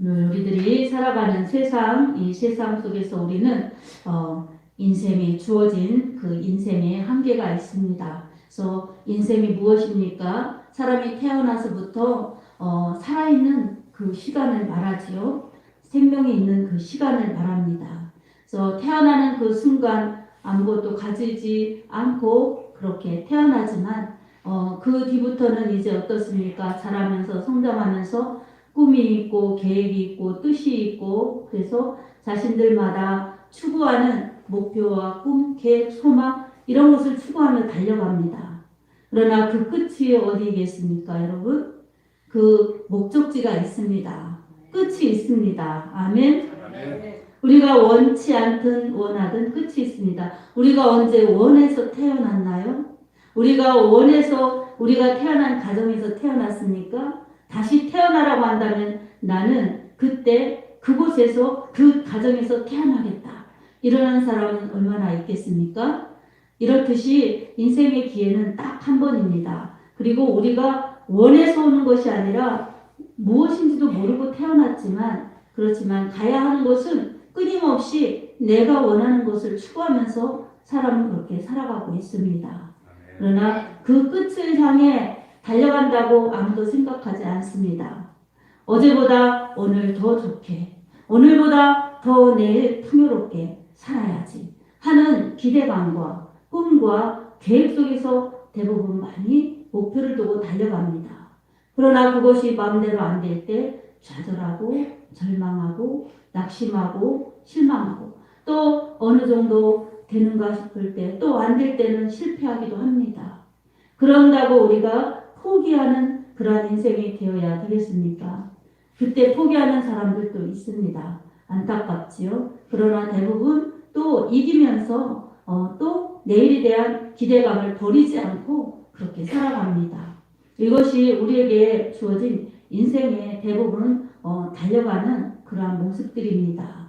오늘 우리들이 살아가는 세상, 이 세상 속에서 우리는 인생에 주어진 그 인생의 한계가 있습니다. 그래서 인생이 무엇입니까? 사람이 태어나서부터 살아있는 그 시간을 말하지요. 생명이 있는 그 시간을 말합니다. 그래서 태어나는 그 순간 아무것도 가지지 않고 그렇게 태어나지만 그 뒤부터는 이제 어떻습니까? 자라면서 성장하면서 꿈이 있고 계획이 있고 뜻이 있고 그래서 자신들마다 추구하는 목표와 꿈, 계획, 소망 이런 것을 추구하며 달려갑니다. 그러나 그 끝이 어디겠습니까, 여러분? 그 목적지가 있습니다. 끝이 있습니다. 아멘. 우리가 원치 않든 원하든 끝이 있습니다. 우리가 언제 원해서 태어났나요? 우리가 태어난 가정에서 태어났습니까? 다시 태어나라고 한다면 나는 그때 그곳에서 그 가정에서 태어나겠다. 이러는 사람은 얼마나 있겠습니까? 이렇듯이 인생의 기회는 딱 한 번입니다. 그리고 우리가 원해서 오는 것이 아니라 무엇인지도 모르고 태어났지만 그렇지만 가야 하는 곳은 끊임없이 내가 원하는 것을 추구하면서 사람은 그렇게 살아가고 있습니다. 그러나 그 끝을 향해 달려간다고 아무도 생각하지 않습니다. 어제보다 오늘 더 좋게, 오늘보다 더 내일 풍요롭게 살아야지 하는 기대감과 꿈과 계획 속에서 대부분 많이 목표를 두고 달려갑니다. 그러나 그것이 마음대로 안 될 때 좌절하고 절망하고 낙심하고 실망하고 또 어느 정도 되는가 싶을 때 또 안 될 때는 실패하기도 합니다. 그런다고 우리가 포기하는 그러한 인생이 되어야 되겠습니까? 그때 포기하는 사람들도 있습니다. 안타깝지요. 그러나 대부분 또 이기면서 또 내일에 대한 기대감을 버리지 않고 그렇게 살아갑니다. 이것이 우리에게 주어진 인생의 대부분 달려가는 그러한 모습들입니다.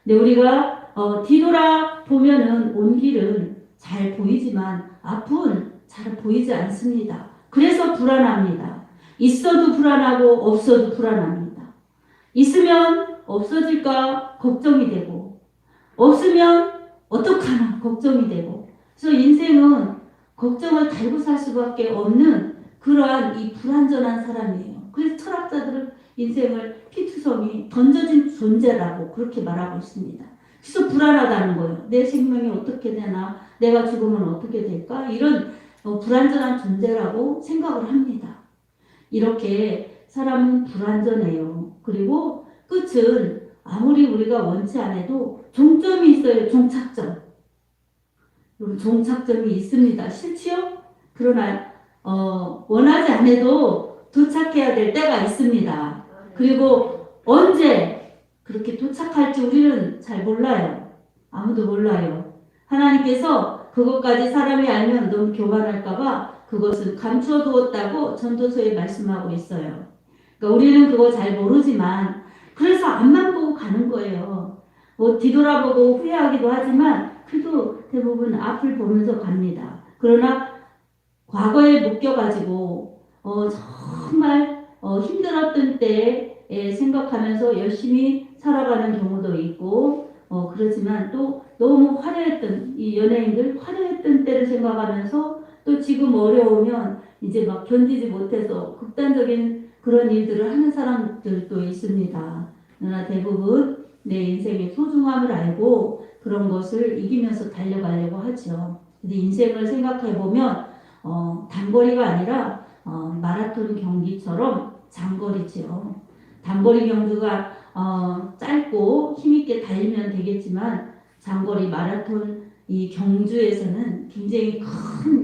근데 우리가 뒤돌아 보면은 온 길은 잘 보이지만 앞은 잘 보이지 않습니다. 그래서 불안합니다. 있어도 불안하고 없어도 불안합니다. 있으면 없어질까 걱정이 되고 없으면 어떡하나 걱정이 되고 그래서 인생은 걱정을 달고 살 수밖에 없는 그러한 이 불완전한 사람이에요. 그래서 철학자들은 인생을 피투성이 던져진 존재라고 그렇게 말하고 있습니다. 그래서 불안하다는 거예요. 내 생명이 어떻게 되나 내가 죽으면 어떻게 될까 이런 불완전한 존재라고 생각을 합니다. 이렇게 사람은 불완전해요. 그리고 끝은 아무리 우리가 원치 않아도 종점이 있어요. 종착점. 종착점이 있습니다. 싫지요? 그러나 원하지 않아도 도착해야 될 때가 있습니다. 그리고 언제 그렇게 도착할지 우리는 잘 몰라요. 아무도 몰라요. 하나님께서 그것까지 사람이 알면 너무 교만할까봐 그것은 감추어 두었다고 전도서에 말씀하고 있어요. 그러니까 우리는 그거 잘 모르지만 그래서 앞만 보고 가는 거예요. 뭐 뒤돌아보고 후회하기도 하지만 그래도 대부분 앞을 보면서 갑니다. 그러나 과거에 묶여가지고 정말 힘들었던 때에 생각하면서 열심히 살아가는 경우도 있고 그렇지만 또 너무 화려했던 이 연예인들 화려했던 때를 생각하면서 또 지금 어려우면 이제 막 견디지 못해서 극단적인 그런 일들을 하는 사람들도 있습니다. 그러나 대부분 내 인생의 소중함을 알고 그런 것을 이기면서 달려가려고 하죠. 근데 인생을 생각해 보면 단거리가 아니라 마라톤 경기처럼 장거리지요. 단거리 경주가 짧고 힘있게 달리면 되겠지만 장거리 마라톤 이 경주에서는 굉장히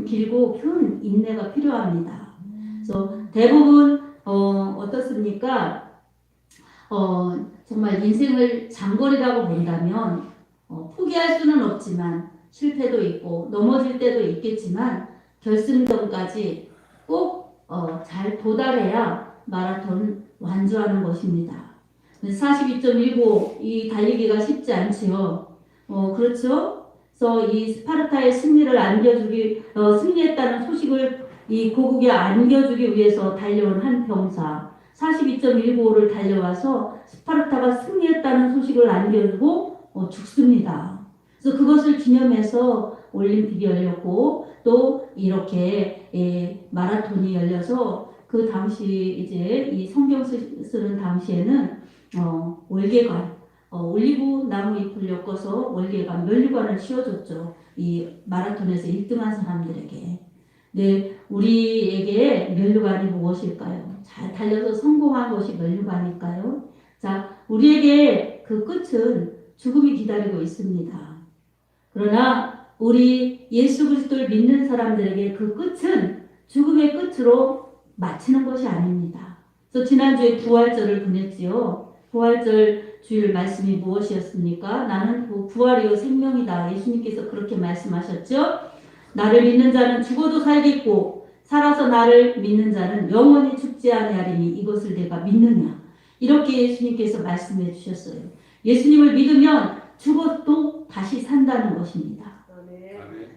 길고 큰 인내가 필요합니다. 그래서 대부분 어떻습니까? 정말 인생을 장거리라고 본다면 포기할 수는 없지만 실패도 있고 넘어질 때도 있겠지만 결승점까지 꼭 잘 도달해야 마라톤 완주하는 것입니다. 42.19 이 달리기가 쉽지 않지요. 그렇죠? 그래서 이 스파르타의 승리를 승리했다는 소식을 이 고국에 안겨주기 위해서 달려온 한 병사. 42.195를 달려와서 스파르타가 승리했다는 소식을 안겨주고 죽습니다. 그래서 그것을 기념해서 올림픽이 열렸고 또 이렇게 마라톤이 열려서 그 당시 이제 이 성경 쓰는 당시에는 월계관 올리브 나무 잎을 엮어서 월계관 면류관을 씌워줬죠. 이 마라톤에서 1등한 사람들에게. 네, 우리에게 면류관이 무엇일까요? 잘 달려서 성공한 것이 면류관일까요? 자, 우리에게 그 끝은 죽음이 기다리고 있습니다. 그러나 우리 예수 그리스도를 믿는 사람들에게 그 끝은 죽음의 끝으로 마치는 것이 아닙니다. 그래서 지난주에 부활절을 보냈지요. 부활절 주일 말씀이 무엇이었습니까? 나는 부활이요 생명이다. 예수님께서 그렇게 말씀하셨죠. 나를 믿는 자는 죽어도 살겠고 살아서 나를 믿는 자는 영원히 죽지 아니하리니 이것을 내가 믿느냐. 이렇게 예수님께서 말씀해 주셨어요. 예수님을 믿으면 죽어도 다시 산다는 것입니다.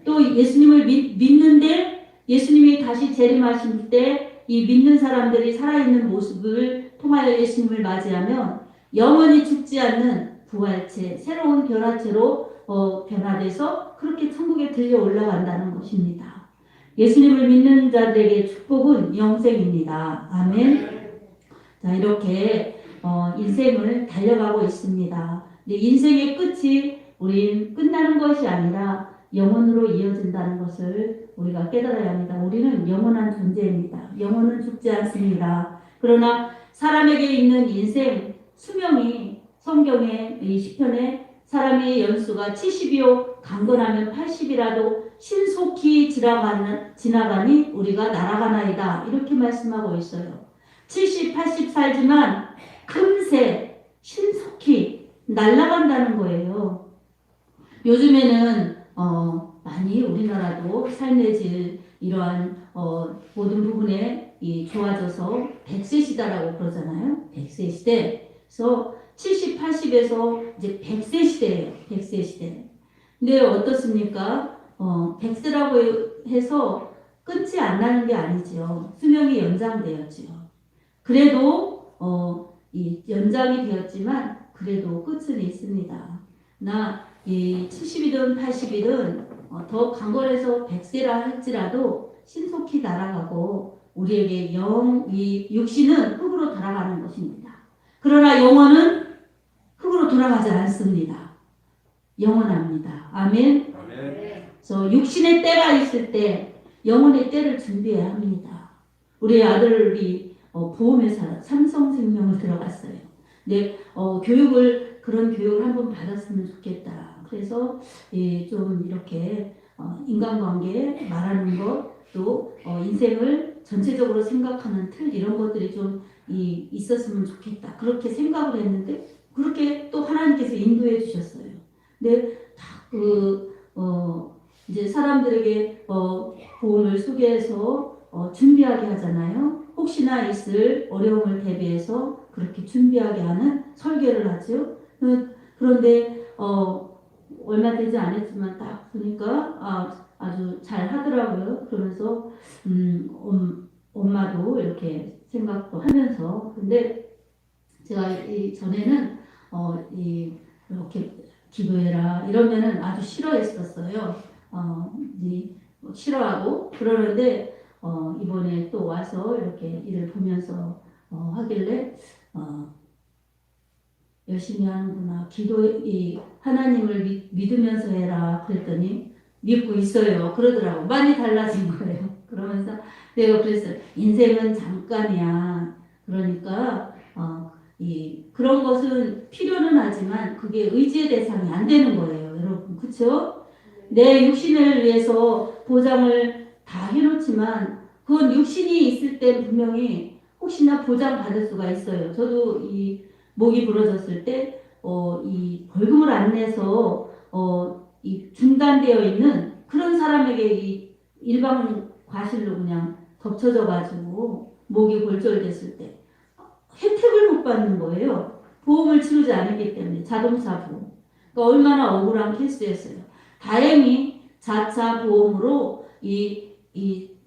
또 예수님을 믿는데 예수님이 다시 재림하실 때 이 믿는 사람들이 살아있는 모습을 통하여 예수님을 맞이하면 영원히 죽지 않는 부활체, 새로운 변화체로 변화돼서 그렇게 천국에 들려 올라간다는 것입니다. 예수님을 믿는 자들에게 축복은 영생입니다. 아멘. 자, 이렇게 인생을 달려가고 있습니다. 근데 인생의 끝이 우린 끝나는 것이 아니라 영원으로 이어진다는 것을 우리가 깨달아야 합니다. 우리는 영원한 존재입니다. 영혼은 죽지 않습니다. 그러나 사람에게 있는 인생 수명이 성경의 이 시편에 사람의 연수가 70이요 강건하면 80이라도 신속히 지나가니 우리가 날아가나이다. 이렇게 말씀하고 있어요. 70, 80 살지만 금세 신속히 날아간다는 거예요. 요즘에는 많이 우리나라도 삶의 질 이러한 모든 부분에 좋아져서 100세 시대라고 그러잖아요. 100세 시대. 그래서 70, 80에서 이제 100세 시대예요. 100세 시대. 근데 어떻습니까? 100세라고 해서 끝이 안 나는 게 아니죠. 수명이 연장되었지요. 그래도 이 연장이 되었지만 그래도 끝은 있습니다. 이 70이든 80이든 더 강건해서 100세라 할지라도 신속히 날아가고 우리에게 이 육신은 흙으로 돌아가는 것입니다. 그러나 영혼은 흙으로 돌아가지 않습니다. 영원합니다. 아멘. 그래서 육신의 때가 있을 때 영혼의 때를 준비해야 합니다. 우리 아들이 보험회사 삼성생명을 들어갔어요. 근데 그런 교육을 한번 받았으면 좋겠다. 그래서 좀 이렇게 인간관계 말하는 것, 또 인생을 전체적으로 생각하는 틀 이런 것들이 좀 있었으면 좋겠다. 그렇게 생각을 했는데 그렇게 또 하나님께서 인도해 주셨어요. 근데 이제 사람들에게 보험을 소개해서 준비하게 하잖아요. 혹시나 있을 어려움을 대비해서 그렇게 준비하게 하는 설계를 하죠. 그런데 얼마 되지 않았지만 딱 보니까 아주 잘 하더라고요. 그러면서 엄마도 이렇게 생각도 하면서 근데 제가 전에는 이렇게 기도해라 이러면은 아주 싫어했었어요. 싫어하고 그러는데 이번에 또 와서 이렇게 일을 보면서 하길래 열심히 하는구나. 하나님을 믿으면서 해라. 그랬더니 믿고 있어요. 그러더라고. 많이 달라진 거예요. 그러면서 내가 그랬어요. 인생은 잠깐이야. 그러니까 그런 것은 필요는 하지만 그게 의지의 대상이 안 되는 거예요. 여러분. 그쵸? 내 육신을 위해서 보장을 다 해놓지만 그건 육신이 있을 때 분명히 혹시나 보장받을 수가 있어요. 저도 목이 부러졌을 때 이 벌금을 안 내서 중단되어 있는 그런 사람에게 이 일반 과실로 그냥 덮쳐져 가지고 목이 골절됐을 때 혜택을 못 받는 거예요. 보험을 치르지 않았기 때문에 자동차 보험. 그러니까 얼마나 억울한 케이스였어요. 다행히 자차 보험으로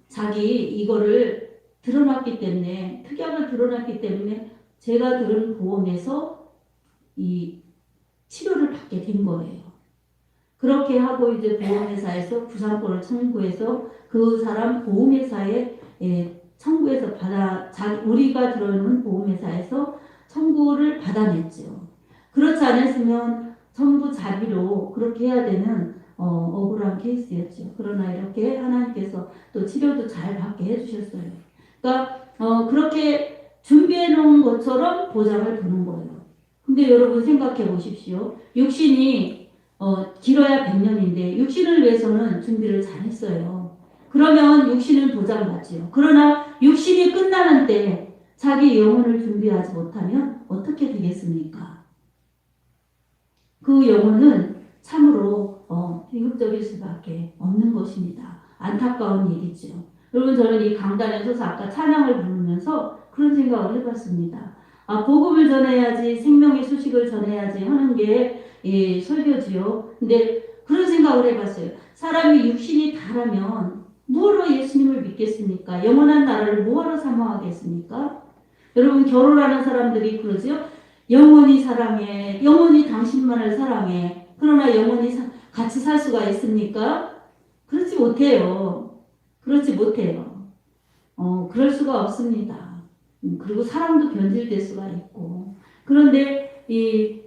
자기 이거를 드러났기 때문에, 특약을 드러났기 때문에 제가 들은 보험에서 이 치료를 받게 된 거예요. 그렇게 하고 이제 보험회사에서 구상권을 청구해서 그 사람 보험회사에 청구해서 우리가 들어오는 보험회사에서 청구를 받아냈죠. 그렇지 않았으면 전부 자비로 그렇게 해야 되는 억울한 케이스였죠. 그러나 이렇게 하나님께서 또 치료도 잘 받게 해주셨어요. 그러니까 그렇게 준비해 놓은 것처럼 보장을 두는 거예요. 근데 여러분 생각해 보십시오. 육신이 길어야 100년인데 육신을 위해서는 준비를 잘 했어요. 그러면 육신은 보장받지요. 그러나 육신이 끝나는 때 자기 영혼을 준비하지 못하면 어떻게 되겠습니까? 그 영혼은 참으로 비극적일 수밖에 없는 것입니다. 안타까운 일이죠. 여러분 저는 이 강단에 서서 아까 찬양을 부르면서 그런 생각을 해봤습니다. 복음을 전해야지, 생명의 소식을 전해야지 하는 게 설교지요. 근데 그런 생각을 해봤어요. 사람이 육신이 다라면 뭐하러 예수님을 믿겠습니까? 영원한 나라를 뭐하러 사모하겠습니까? 여러분 결혼하는 사람들이 그러죠. 영원히 사랑해. 영원히 당신만을 사랑해. 그러나 영원히 같이 살 수가 있습니까? 그렇지 못해요. 그렇지 못해요. 그럴 수가 없습니다. 그리고 사랑도 변질될 수가 있고. 그런데 이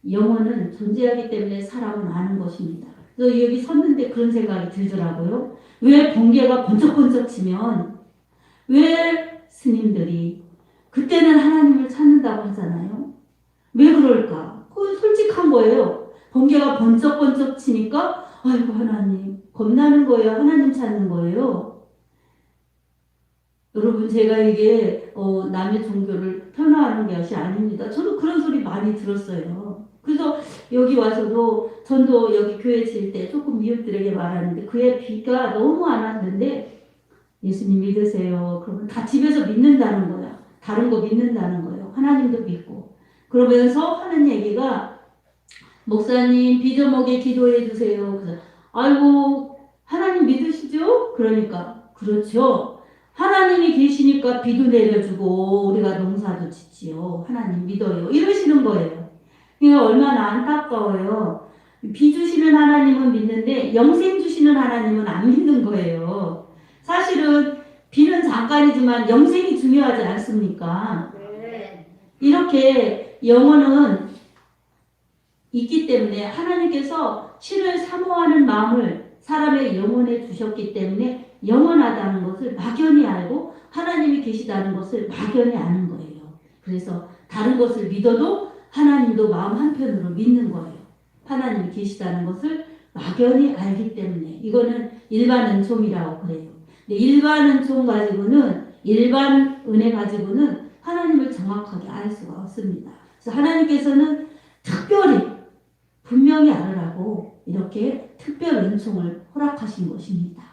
영혼은 존재하기 때문에 사람은 아는 것입니다. 그래서 여기 섰는데 그런 생각이 들더라고요. 왜 번개가 번쩍번쩍 치면 왜 스님들이 그때는 하나님을 찾는다고 하잖아요. 왜 그럴까? 그건 솔직한 거예요. 번개가 번쩍번쩍 치니까 아이고 하나님 겁나는 거예요. 하나님 찾는 거예요. 여러분 제가 이게 남의 종교를 편화하는 것이 아닙니다. 저도 그런 소리 많이 들었어요. 그래서 여기 와서도 전도 여기 교회 질 때 조금 미웃들에게 말하는데 그의 비가 너무 안 왔는데 예수님 믿으세요. 그러면 다 집에서 믿는다는 거야. 다른 거 믿는다는 거예요. 하나님도 믿고. 그러면서 하는 얘기가 목사님 비 좀 오게 기도해 주세요. 그래서 아이고 하나님 믿으시죠? 그러니까 그렇죠. 하나님이 계시니까 비도 내려주고 우리가 농사도 짓지요. 하나님 믿어요. 이러시는 거예요. 그러니까 얼마나 안타까워요. 비 주시는 하나님은 믿는데 영생 주시는 하나님은 안 믿는 거예요. 사실은 비는 잠깐이지만 영생이 중요하지 않습니까? 이렇게 영혼은 있기 때문에 하나님께서 신을 사모하는 마음을 사람의 영혼에 주셨기 때문에 영원하다는 것을 막연히 알고 하나님이 계시다는 것을 막연히 아는 거예요. 그래서 다른 것을 믿어도 하나님도 마음 한편으로 믿는 거예요. 하나님이 계시다는 것을 막연히 알기 때문에 이거는 일반 은총이라고 그래요. 근데 일반 은총 가지고는 일반 은혜 가지고는 하나님을 정확하게 알 수가 없습니다. 그래서 하나님께서는 특별히 분명히 알으라고 이렇게 특별 은총을 허락하신 것입니다.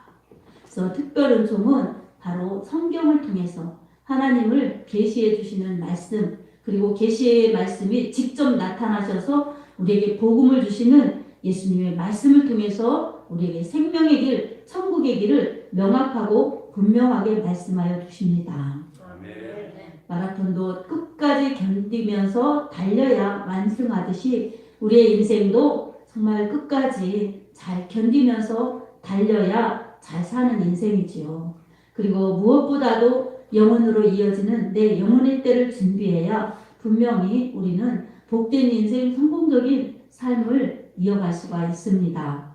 그래서 특별 은총은 바로 성경을 통해서 하나님을 계시해 주시는 말씀 그리고 계시의 말씀이 직접 나타나셔서 우리에게 복음을 주시는 예수님의 말씀을 통해서 우리에게 생명의 길, 천국의 길을 명확하고 분명하게 말씀하여 주십니다. 마라톤도 끝까지 견디면서 달려야 완승하듯이 우리의 인생도 정말 끝까지 잘 견디면서 달려야 잘 사는 인생이지요. 그리고 무엇보다도 영혼으로 이어지는 내 영혼의 때를 준비해야 분명히 우리는 복된 인생 성공적인 삶을 이어갈 수가 있습니다.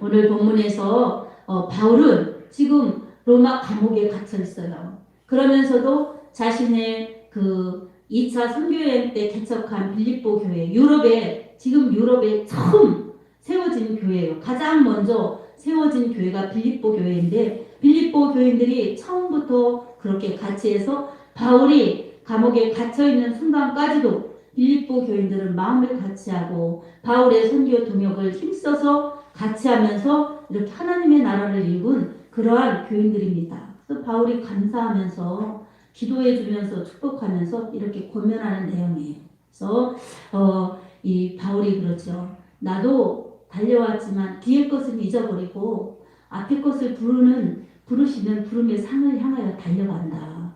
오늘 본문에서 바울은 지금 로마 감옥에 갇혀 있어요. 그러면서도 자신의 그 2차 선교여행 때 개척한 빌립보 교회, 지금 유럽에 처음 세워진 교회예요. 가장 먼저 세워진 교회가 빌립보 교회인데 빌립보 교인들이 처음부터 그렇게 같이 해서 바울이 감옥에 갇혀있는 순간까지도 빌립보 교인들은 마음을 같이 하고 바울의 선교 동역을 힘써서 같이 하면서 이렇게 하나님의 나라를 이룬 그러한 교인들입니다. 그래서 바울이 감사하면서 기도해 주면서 축복하면서 이렇게 권면하는 내용이에요. 그래서 이 바울이 그러죠. 나도 달려왔지만 뒤의 것은 잊어버리고 앞의 것을 부르시는 부름의 상을 향하여 달려간다.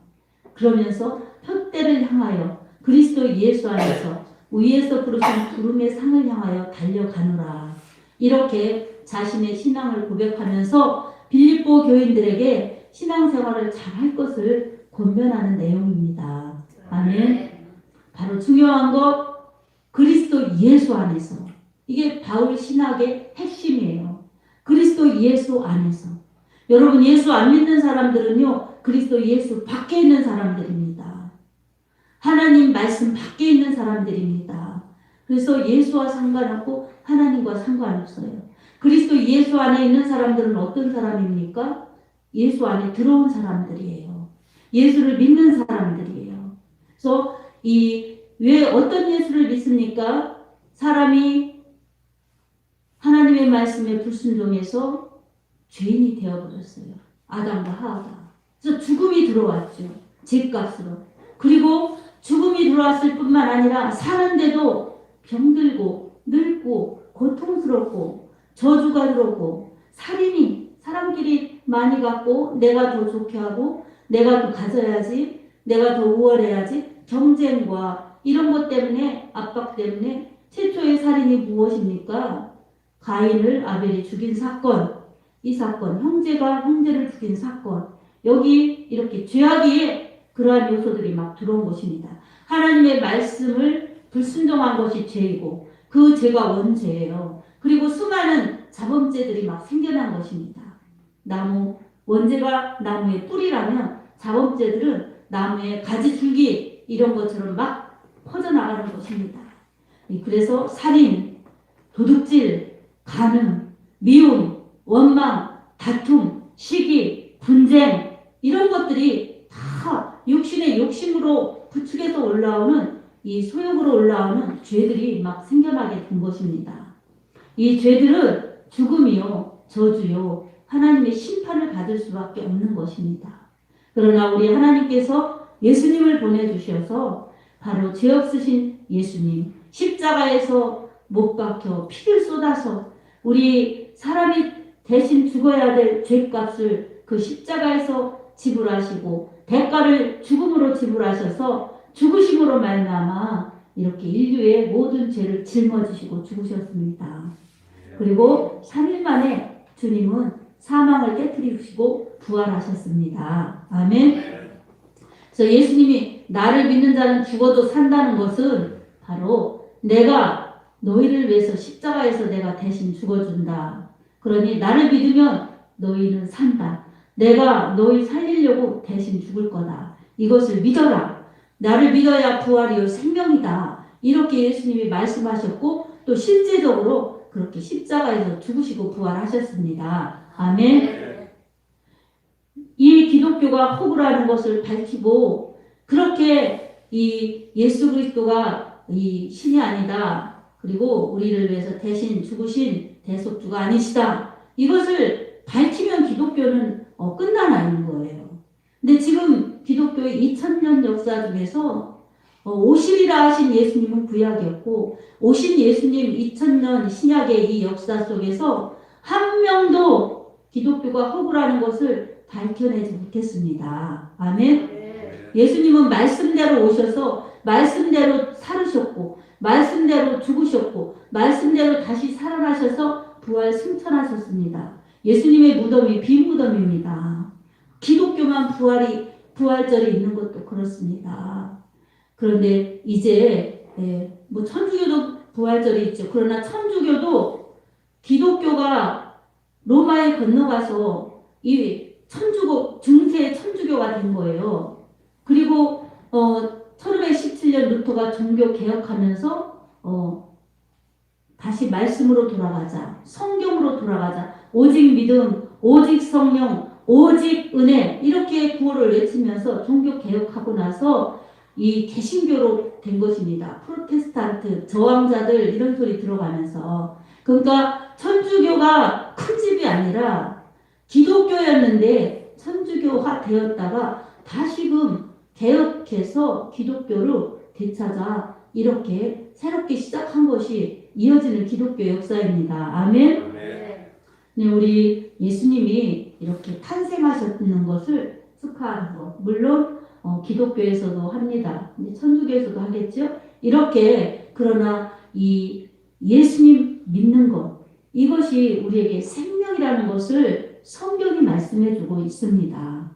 그러면서 표대를 향하여 그리스도 예수 안에서 위에서 부르신 부름의 상을 향하여 달려가노라. 이렇게 자신의 신앙을 고백하면서 빌립보 교인들에게 신앙생활을 잘할 것을 권면하는 내용입니다. 아멘. 바로 중요한 것 그리스도 예수 안에서. 이게 바울 신학의 핵심이에요. 그리스도 예수 안에서. 여러분 예수 안 믿는 사람들은요. 그리스도 예수 밖에 있는 사람들입니다. 하나님 말씀 밖에 있는 사람들입니다. 그래서 예수와 상관없고 하나님과 상관없어요. 그리스도 예수 안에 있는 사람들은 어떤 사람입니까? 예수 안에 들어온 사람들이에요. 예수를 믿는 사람들이에요. 그래서 왜 어떤 예수를 믿습니까? 사람이 하나님의 말씀에 불순종해서 죄인이 되어버렸어요. 아담과 하와가. 그래서 죽음이 들어왔죠. 죄값으로. 그리고 죽음이 들어왔을 뿐만 아니라 사는데도 병들고 늙고 고통스럽고 저주가 들어오고 살인이 사람끼리 많이 갖고 내가 더 좋게 하고 내가 더 가져야지 내가 더 우월해야지 경쟁과 이런 것 때문에 압박 때문에 최초의 살인이 무엇입니까? 가인을 아벨이 죽인 사건. 이 사건 형제가 형제를 죽인 사건. 여기 이렇게 죄악의 그러한 요소들이 막 들어온 것입니다. 하나님의 말씀을 불순종한 것이 죄이고 그 죄가 원죄예요. 그리고 수많은 자범죄들이 막 생겨난 것입니다. 원죄가 나무의 뿌리라면 자범죄들은 나무의 가지 줄기 이런 것처럼 막 퍼져나가는 것입니다. 그래서 살인, 도둑질, 간음, 미움, 원망, 다툼, 시기, 분쟁 이런 것들이 다 육신의 욕심으로 부축해서 올라오는 이 소욕으로 올라오는 죄들이 막 생겨나게 된 것입니다. 이 죄들은 죽음이요, 저주요, 하나님의 심판을 받을 수밖에 없는 것입니다. 그러나 우리 하나님께서 예수님을 보내주셔서 바로 죄 없으신 예수님, 십자가에서 못 박혀 피를 쏟아서 우리 사람이 대신 죽어야 될 죄값을 그 십자가에서 지불하시고 대가를 죽음으로 지불하셔서 죽으심으로 말미암아 이렇게 인류의 모든 죄를 짊어지시고 죽으셨습니다. 그리고 3일 만에 주님은 사망을 깨뜨리시고 부활하셨습니다. 아멘. 그래서 예수님이 나를 믿는 자는 죽어도 산다는 것은 바로 내가 너희를 위해서 십자가에서 내가 대신 죽어준다. 그러니 나를 믿으면 너희는 산다. 내가 너희 살리려고 대신 죽을 거다. 이것을 믿어라. 나를 믿어야 부활이요 생명이다. 이렇게 예수님이 말씀하셨고 또 실제적으로 그렇게 십자가에서 죽으시고 부활하셨습니다. 아멘. 이 기독교가 허구라는 것을 밝히고 그렇게 이 예수 그리스도가 이 신이 아니다. 그리고 우리를 위해서 대신 죽으신 대속주가 아니시다. 이것을 밝히면 기독교는 끝나나 있는 거예요. 근데 지금 기독교의 2000년 역사 중에서 오시리라 하신 예수님은 구약이었고 오신 예수님 2000년 신약의 이 역사 속에서 한 명도 기독교가 허구라는 것을 밝혀내지 못했습니다. 아멘. 예수님은 말씀대로 오셔서 말씀대로 살으셨고 말씀대로 죽으셨고 말씀대로 다시 살아나셔서 부활 승천하셨습니다. 예수님의 무덤이 빈 무덤입니다. 기독교만 부활절이 있는 것도 그렇습니다. 그런데 이제 뭐 천주교도 부활절이 있죠. 그러나 천주교도 기독교가 로마에 건너가서 이 중세 천주교가 된 거예요. 그리고 1517년 루터가 종교 개혁하면서 다시 말씀으로 돌아가자, 성경으로 돌아가자, 오직 믿음, 오직 성령, 오직 은혜 이렇게 구호를 외치면서 종교 개혁하고 나서 이 개신교로 된 것입니다. 프로테스탄트, 저항자들 이런 소리 들어가면서 그러니까 천주교가 큰 집이 아니라 기독교였는데 천주교화 되었다가 다시금 개혁해서 기독교로 되찾아 이렇게 새롭게 시작한 것이 이어지는 기독교 역사입니다. 아멘. 네, 우리 예수님이 이렇게 탄생하신 승천하셨는 것을 축하하는 것. 물론 기독교에서도 합니다. 천주교에서도 하겠죠. 이렇게 그러나 이 예수님 믿는 것 이것이 우리에게 생명이라는 것을 성경이 말씀해주고 있습니다.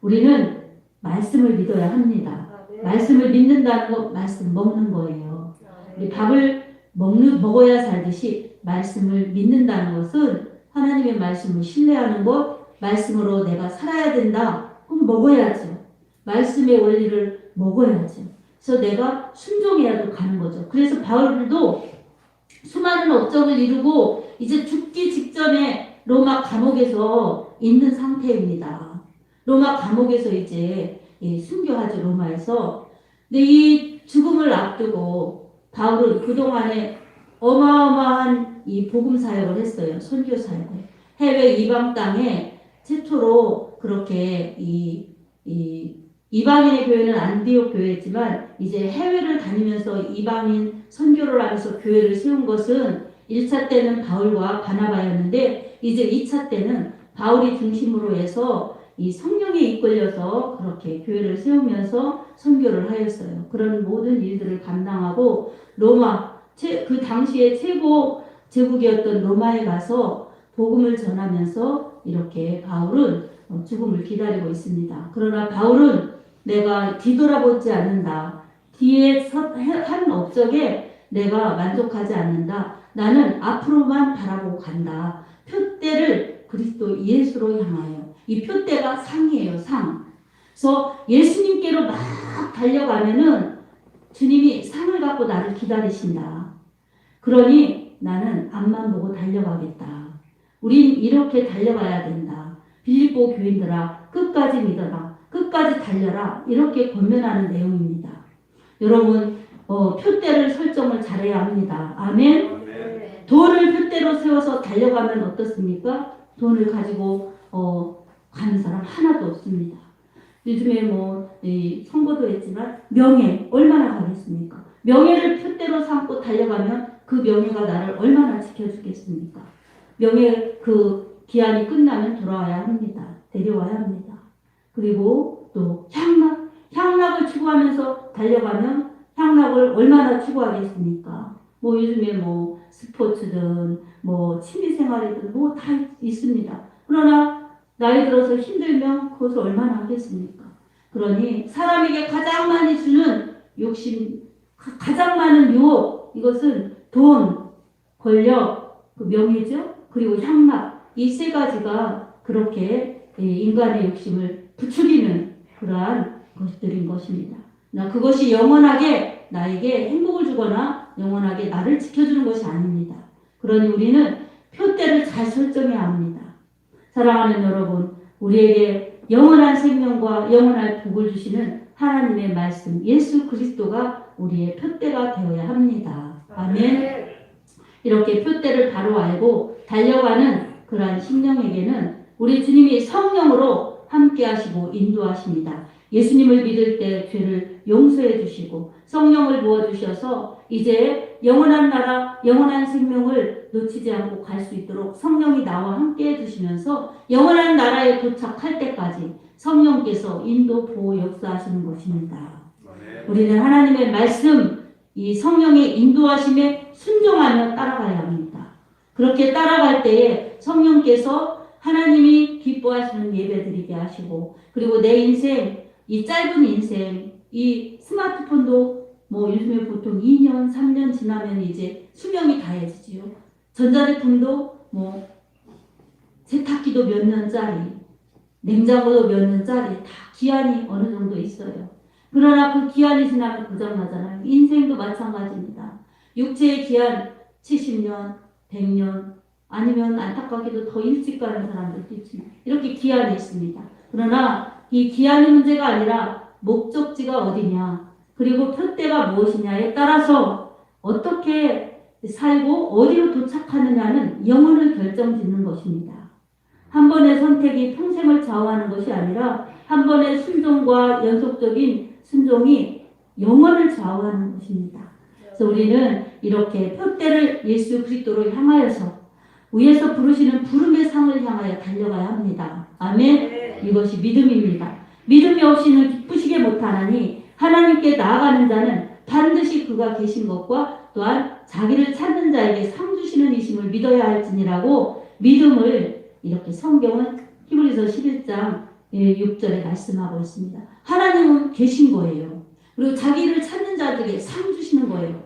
우리는 말씀을 믿어야 합니다. 말씀을 믿는다는 것, 말씀 먹는 거예요. 우리 밥을 먹어야 살듯이 말씀을 믿는다는 것은 하나님의 말씀을 신뢰하는 것, 말씀으로 내가 살아야 된다. 그럼 먹어야죠. 말씀의 원리를 먹어야죠. 그래서 내가 순종해야도 가는 거죠. 그래서 바울도 수많은 업적을 이루고 이제 죽기 직전에 로마 감옥에서 있는 상태입니다. 로마 감옥에서 이제 순교하죠. 로마에서. 근데 이 죽음을 앞두고 바울은 그동안에 어마어마한 이 복음 사역을 했어요. 선교 사역을. 해외 이방 땅에 최초로 그렇게 이방인의 교회는 안디옥 교회지만 이제 해외를 다니면서 이방인 선교를 하면서 교회를 세운 것은 1차 때는 바울과 바나바였는데 이제 2차 때는 바울이 중심으로 해서 이 성령에 이끌려서 그렇게 교회를 세우면서 선교를 하였어요. 그런 모든 일들을 감당하고 로마 그 당시에 최고 제국이었던 로마에 가서 복음을 전하면서 이렇게 바울은 죽음을 기다리고 있습니다. 그러나 바울은 내가 뒤돌아보지 않는다. 뒤에 한 업적에 내가 만족하지 않는다. 나는 앞으로만 바라보고 간다. 표대를 그리스도 예수로 향하여. 이 표대가 상이에요. 상. 그래서 예수님께로 막 달려가면은 주님이 상을 갖고 나를 기다리신다. 그러니 나는 앞만 보고 달려가겠다. 우린 이렇게 달려가야 된다. 빌립보 교인들아 끝까지 믿어라. 끝까지 달려라. 이렇게 권면하는 내용입니다. 여러분 표대를 설정을 잘해야 합니다. 아멘. 돈을 표대로 세워서 달려가면 어떻습니까? 돈을 가지고 가는 사람 하나도 없습니다. 요즘에 선거도 했지만 명예 얼마나 가겠습니까? 명예를 표대로 삼고 달려가면 그 명예가 나를 얼마나 지켜주겠습니까? 명예 그 기한이 끝나면 돌아와야 합니다. 데려와야 합니다. 그리고 또 향락을 추구하면서 달려가면 향락을 얼마나 추구하겠습니까? 요즘에 스포츠든 취미생활이든 다 있습니다. 그러나 나이 들어서 힘들면 그것을 얼마나 하겠습니까? 그러니 사람에게 가장 많이 주는 욕심, 가장 많은 유혹, 이것은 돈, 권력, 명예죠. 그리고 향락, 이 세 가지가 그렇게 인간의 욕심을 부추기는 그러한 것들인 것입니다. 그것이 영원하게 나에게 행복을 주거나 영원하게 나를 지켜주는 것이 아닙니다. 그러니 우리는 표대를 잘 설정해야 합니다. 사랑하는 여러분, 우리에게 영원한 생명과 영원한 복을 주시는 하나님의 말씀, 예수 그리스도가 우리의 표대가 되어야 합니다. 아멘. 이렇게 표대를 바로 알고 달려가는 그러한 심령에게는 우리 주님이 성령으로 함께 하시고 인도하십니다. 예수님을 믿을 때 죄를 용서해 주시고 성령을 부어주셔서 이제 영원한 나라, 영원한 생명을 놓치지 않고 갈 수 있도록 성령이 나와 함께 해주시면서 영원한 나라에 도착할 때까지 성령께서 인도, 보호, 역사하시는 것입니다. 우리는 하나님의 말씀, 이 성령의 인도하심에 순종하며 따라가야 합니다. 그렇게 따라갈 때에 성령께서 하나님이 기뻐하시는 예배드리게 하시고 그리고 내 인생, 이 짧은 인생, 이 스마트폰도 요즘에 보통 2년, 3년 지나면 이제 수명이 다해지지요. 전자제품도 세탁기도 몇 년짜리, 냉장고도 몇 년짜리 다 기한이 어느 정도 있어요. 그러나 그 기한이 지나면 고장나잖아요. 인생도 마찬가지입니다. 육체의 기한 70년, 100년 아니면 안타깝게도 더 일찍 가는 사람들도 있지만 이렇게 기한이 있습니다. 그러나 이 기한의 문제가 아니라 목적지가 어디냐 그리고 표대가 무엇이냐에 따라서 어떻게 살고 어디로 도착하느냐는 영혼을 결정짓는 것입니다. 한 번의 선택이 평생을 좌우하는 것이 아니라 한 번의 순종과 연속적인 순종이 영혼을 좌우하는 것입니다. 그래서 우리는 이렇게 표대를 예수 그리스도로 향하여서 위에서 부르시는 부름의 상을 향하여 달려가야 합니다. 아멘. 이것이 믿음입니다. 믿음이 없이는 기쁘시게 못하나니 하나님께 나아가는 자는 반드시 그가 계신 것과 또한 자기를 찾는 자에게 상 주시는 이심을 믿어야 할지니라고 믿음을 이렇게 성경은 히브리서 11장 6절에 말씀하고 있습니다. 하나님은 계신 거예요. 그리고 자기를 찾는 자들에게 상 주시는 거예요.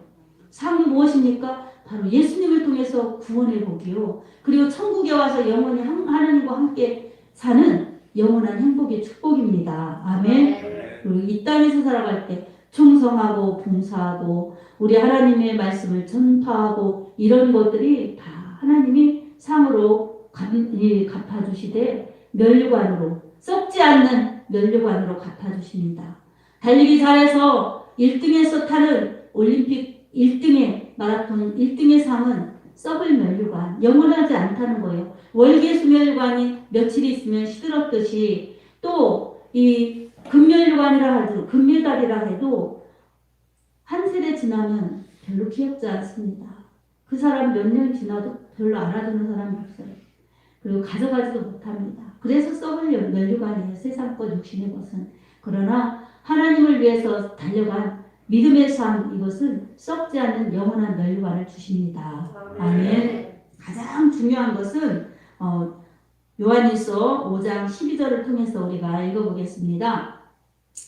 상이 무엇입니까? 바로 예수님을 통해서 구원의 복이요. 그리고 천국에 와서 영원히 하나님과 함께 사는 영원한 행복의 축복입니다. 아멘. 그리고 이 땅에서 살아갈 때 충성하고 봉사하고 우리 하나님의 말씀을 전파하고 이런 것들이 다 하나님이 상으로 갚아주시되 면류관으로 썩지 않는 면류관으로 갚아주십니다. 달리기 잘해서 1등에서 타는 올림픽 1등의 마라톤 1등의 상은 썩을 면류관, 영원하지 않다는 거예요. 월계수면류관이 며칠 있으면 시들었듯이 또 이 금면류관이라 하도 금메달이라 해도 한 세대 지나면 별로 귀엽지 않습니다. 그 사람 몇 년 지나도 별로 알아주는 사람이 없어요. 그리고 가져가지도 못합니다. 그래서 썩을 면류관이에요. 세상 것 육신의 것은. 그러나 하나님을 위해서 달려간 믿음의 삶, 이것은 썩지 않는 영원한 면류관을 주십니다. 아멘. 가장 중요한 것은 요한일서 5장 12절을 통해서 우리가 읽어보겠습니다.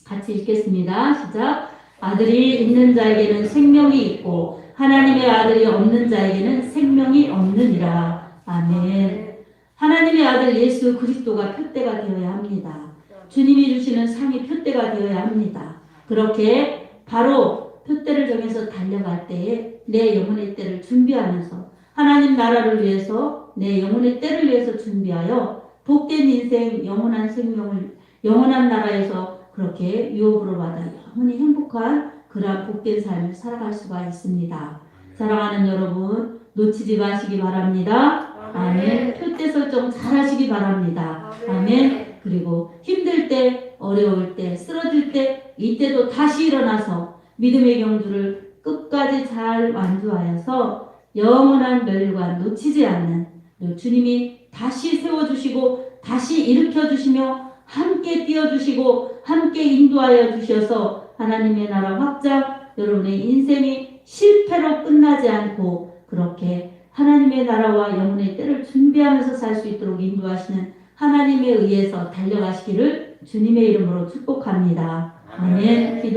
같이 읽겠습니다. 시작. 아들이 있는 자에게는 생명이 있고 하나님의 아들이 없는 자에게는 생명이 없느니라. 아멘. 하나님의 아들 예수 그리스도가 표대가 되어야 합니다. 주님이 주시는 상이 표대가 되어야 합니다. 그렇게 바로 표대를 정해서 달려갈 때에 내 영혼의 때를 준비하면서 하나님 나라를 위해서 내 영혼의 때를 위해서 준비하여 복된 인생, 영원한 생명을 영원한 나라에서 그렇게 유업으로 받아 영원히 행복한 그러한 복된 삶을 살아갈 수가 있습니다. 사랑하는 여러분, 놓치지 마시기 바랍니다. 아멘. 표대 설정 잘 하시기 바랍니다. 아멘. 그리고 힘들 때, 어려울 때, 쓰러질 때, 이때도 다시 일어나서 믿음의 경주를 끝까지 잘 완주하여서 영원한 멸관 놓치지 않는 주님이 다시 세워주시고 다시 일으켜주시며 함께 띄워주시고 함께 인도하여 주셔서 하나님의 나라 확장, 여러분의 인생이 실패로 끝나지 않고 그렇게 하나님의 나라와 영혼의 때를 준비하면서 살 수 있도록 인도하시는 하나님에 의해서 달려가시기를 주님의 이름으로 축복합니다. 아멘.